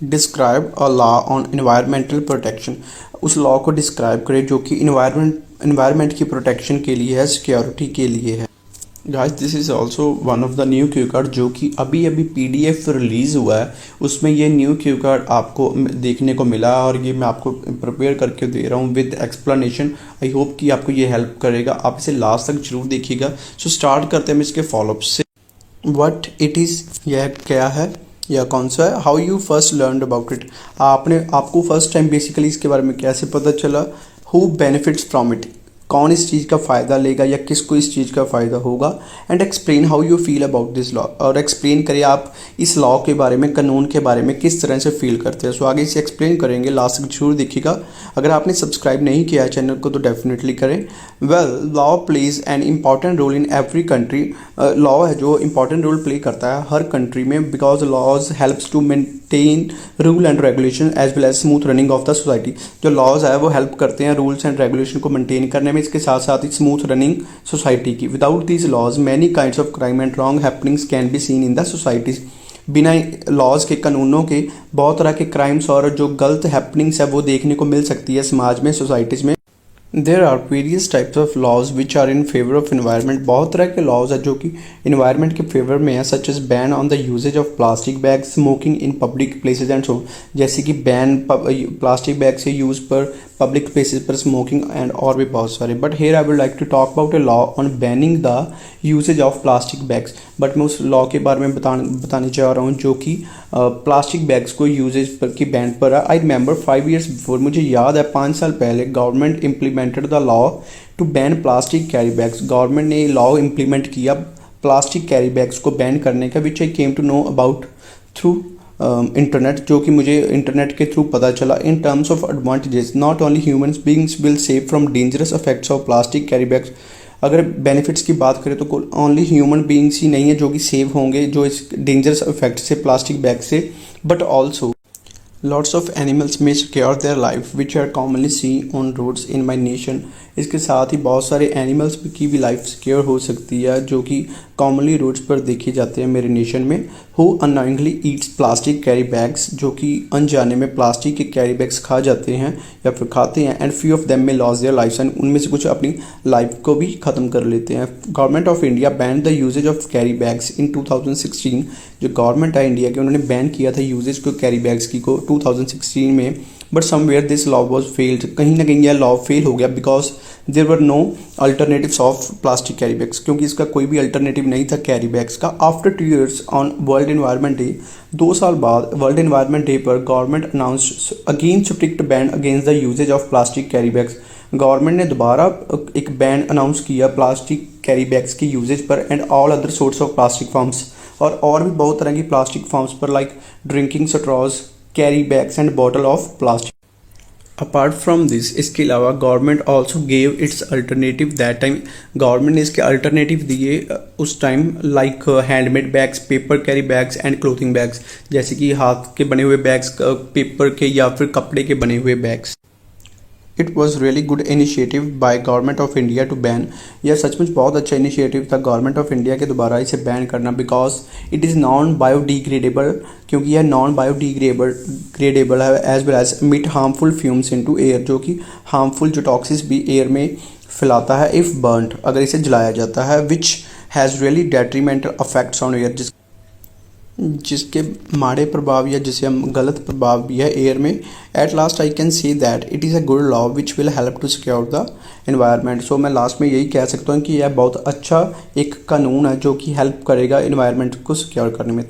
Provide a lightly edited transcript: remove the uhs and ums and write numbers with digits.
Describe a law on environmental protection. उस law को describe करें जो कि इन्वायरमेंट की प्रोटेक्शन के लिए है, सिक्योरिटी के लिए है। Guys, this is also one of the new Q card जो कि अभी अभी पीडीएफ रिलीज़ हुआ है। उसमें ये न्यू क्यू कार्ड आपको देखने को मिला और ये मैं आपको प्रिपेयर करके दे रहा हूँ विद एक्सप्लेनेशन। आई होप कि आपको ये हेल्प करेगा, आप इसे लास्ट तक जरूर देखिएगा। सो स्टार्ट करते हैं हम इसके फॉलोअप से। व्हाट इट इज़, यह क्या है या कौन सा है। How you first learn about it, आपको फर्स्ट टाइम बेसिकली इसके बारे में कैसे पता चला। हु बेनिफिट्स फ्रॉम इट, कौन इस चीज़ का फ़ायदा लेगा या किसको इस चीज़ का फ़ायदा होगा। And explain how you feel about this law, और एक्सप्लेन करिए आप इस लॉ के बारे में, कानून के बारे में किस तरह से फील करते हैं। सो आगे इसे एक्सप्लेन करेंगे, लास्ट तक जरूर देखिएगा। अगर आपने सब्सक्राइब नहीं किया है चैनल को तो डेफिनेटली करें। Well, law plays an important role in every country. Law है जो इम्पॉर्टेंट रोल प्ले करता है हर कंट्री में, because laws helps to maintain rule and regulation as well as smooth running of the society. जो laws है वो help करते हैं रूल्स एंड रेगुलेशन को मेंटेन करने में, इसके साथ साथ ही स्मूथ रनिंग सोसाइटी की। Without these laws many kinds of crime and wrong happenings can be seen in the societies. बिना लॉज के, कानूनों के, बहुत तरह के क्राइम्स और जो गलत हैपनिंग्स है वो देखने को मिल सकती है समाज में, सोसाइटीज़ में। There are various types of laws which are in favour of environment. बहुत तरह के लॉज है जो कि इन्वायरमेंट के फेवर में है, such as ban on the usages of plastic bag, smoking in public places and so. जैसे कि बैन प्लास्टिक बैग से यूज़ पर पब्लिक प्लेसेज पर स्मोकिंग एंड और भी बहुत सारे। But here I would like to talk about a law on banning the usages of plastic bags. But मैं उस लॉ के बारे में बताने जा रहा हूँ जो कि प्लास्टिक बैग्स को यूजेज पर की बैन पर है। आई रिमेंबर 5 years बिफोर, मुझे याद है 5 साल पहले government implemented the law to ban plastic carry bags. Government ने लॉ इम्प्लीमेंट किया प्लास्टिक कैरी बैग्स को बैन करने का, which I came to know about through internet, जो कि मुझे इंटरनेट के थ्रू पता चला। In terms of advantages, not only humans beings will save from dangerous effects of plastic carry bags. अगर बेनिफिट्स की बात करें तो ओनली ह्यूमन बीइंग्स ही नहीं है जो कि सेव होंगे जो इस डेंजरस इफेक्ट से, प्लास्टिक बैग से, but also lots of animals में secure their life which are commonly see on roads in my nation. इसके साथ ही बहुत सारे एनिमल्स की भी लाइफ सिक्योर हो सकती है जो कि कॉमनली रोड्स पर देखे जाते हैं मेरे नेशन में। Who unknowingly Yeats plastic carry bags, जो कि अनजाने में प्लास्टिक के कैरी बैग्स खा जाते हैं या फिर खाते हैं। एंड फ्यू ऑफ देम में लॉस देयर लाइफ, एंड उनमें से कुछ अपनी लाइफ को भी ख़त्म कर लेते हैं। Government of India ban the usages of carry bags in 2016। जो गवर्नमेंट है इंडिया की, उन्होंने बैन किया था यूजेज को कैरी बैग्स की को 2016 में। But somewhere this law was failed, कहीं ना कहीं यह लॉ फेल हो गया because there were no alternatives of plastic carry bags, क्योंकि इसका कोई भी अल्टरनेटिव नहीं था कैरी बैग्स का। After 2 years on world environment day, 2 साल बाद वर्ल्ड इन्वायरमेंट डे पर government announce again strict ban against the usages of plastic carry bags. Government ने दोबारा एक बैन अनाउंस किया प्लास्टिक कैरी बैग्स की यूजेज पर and all other sorts of plastic forms, और भी बहुत तरह की प्लास्टिक फॉर्म्स पर, like drinking straws, carry bags and bottle of plastic. Apart from this, इसके अलावा government also gave it's alternative that time. Government ने इसके अल्टरनेटिव दिए उस time, like handmade bags, paper carry bags and clothing bags, जैसे कि हाथ के बने हुए बैग्स, पेपर के या फिर कपड़े के बने हुए bags. It was really good initiative by government of India to ban. यह सचमुच बहुत अच्छा इनिशिएटिव था गवर्नमेंट ऑफ इंडिया के दोबारा इसे बैन करना, because it is non biodegradable, क्योंकि यह नॉन बायोडिग्रेडेबल है, एज वेल एज मिट हार्मफुल फ्यूम्स इनटू एयर, जो कि हार्मफुल जो टॉक्सिस भी एयर में फैलाता है इफ़ बर्नड, अगर इसे जलाया जाता है, which has really detrimental affects on air, जिसके माड़े प्रभाव या जिसे हम गलत प्रभाव भी है एयर में। At last I can see that it is a good law which will help to secure the environment. So मैं लास्ट में यही कह सकता हूँ कि यह बहुत अच्छा एक कानून है जो कि हेल्प करेगा एनवायरनमेंट को सिक्योर करने में।